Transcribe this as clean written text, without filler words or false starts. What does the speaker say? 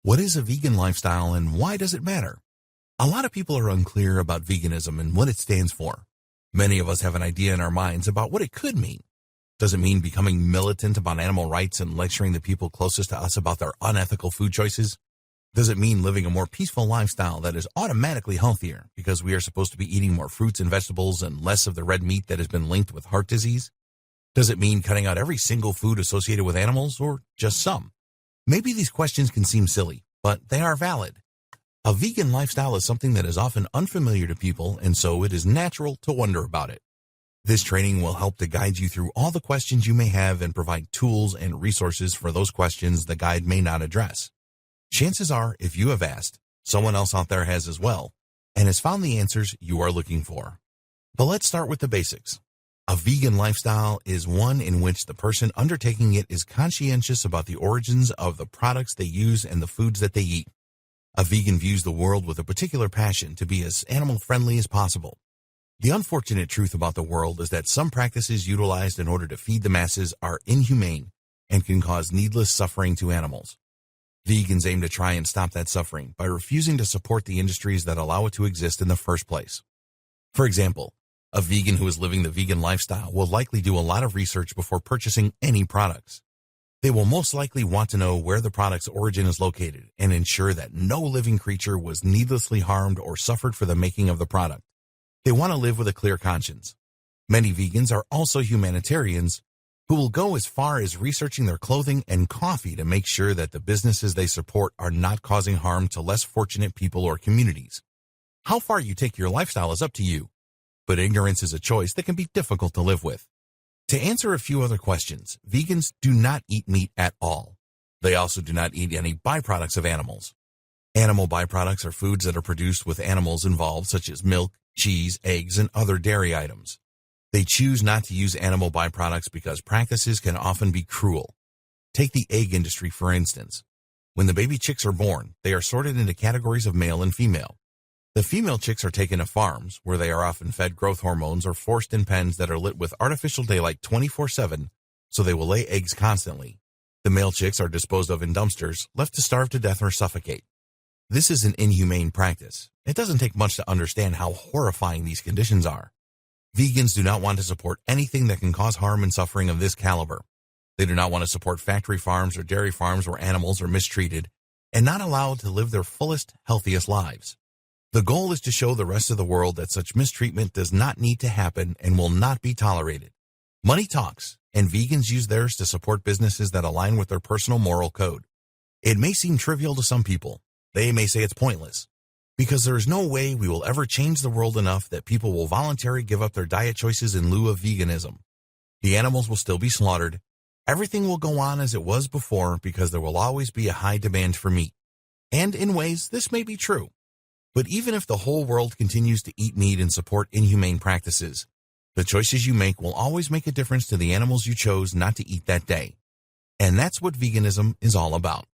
What is a vegan lifestyle and why does it matter? A lot of people are unclear about veganism and what it stands for. Many of us have an idea in our minds about what it could mean. Does it mean becoming militant about animal rights and lecturing the people closest to us about their unethical food choices? Does it mean living a more peaceful lifestyle that is automatically healthier because we are supposed to be eating more fruits and vegetables and less of the red meat that has been linked with heart disease? Does it mean cutting out every single food associated with animals or just some? Maybe these questions can seem silly, but they are valid. A vegan lifestyle is something that is often unfamiliar to people, and so it is natural to wonder about it. This training will help to guide you through all the questions you may have and provide tools and resources for those questions the guide may not address. Chances are, if you have asked, someone else out there has as well, and has found the answers you are looking for. But let's start with the basics. A vegan lifestyle is one in which the person undertaking it is conscientious about the origins of the products they use and the foods that they eat. A vegan views the world with a particular passion to be as animal-friendly as possible. The unfortunate truth about the world is that some practices utilized in order to feed the masses are inhumane and can cause needless suffering to animals. Vegans aim to try and stop that suffering by refusing to support the industries that allow it to exist in the first place. For example, a vegan who is living the vegan lifestyle will likely do a lot of research before purchasing any products. They will most likely want to know where the product's origin is located and ensure that no living creature was needlessly harmed or suffered for the making of the product. They want to live with a clear conscience. Many vegans are also humanitarians who will go as far as researching their clothing and coffee to make sure that the businesses they support are not causing harm to less fortunate people or communities. How far you take your lifestyle is up to you, but ignorance is a choice that can be difficult to live with. To answer a few other questions, vegans do not eat meat at all. They also do not eat any byproducts of animals. Animal byproducts are foods that are produced with animals involved, such as milk, cheese, eggs, and other dairy items. They choose not to use animal byproducts because practices can often be cruel. Take the egg industry, for instance. When the baby chicks are born, they are sorted into categories of male and female. The female chicks are taken to farms, where they are often fed growth hormones or forced in pens that are lit with artificial daylight 24/7, so they will lay eggs constantly. The male chicks are disposed of in dumpsters, left to starve to death or suffocate. This is an inhumane practice. It doesn't take much to understand how horrifying these conditions are. Vegans do not want to support anything that can cause harm and suffering of this caliber. They do not want to support factory farms or dairy farms where animals are mistreated and not allowed to live their fullest, healthiest lives. The goal is to show the rest of the world that such mistreatment does not need to happen and will not be tolerated. Money talks, and vegans use theirs to support businesses that align with their personal moral code. It may seem trivial to some people. They may say it's pointless, because there is no way we will ever change the world enough that people will voluntarily give up their diet choices in lieu of veganism. The animals will still be slaughtered. Everything will go on as it was before because there will always be a high demand for meat. And in ways, this may be true. But even if the whole world continues to eat meat and support inhumane practices, the choices you make will always make a difference to the animals you chose not to eat that day. And that's what veganism is all about.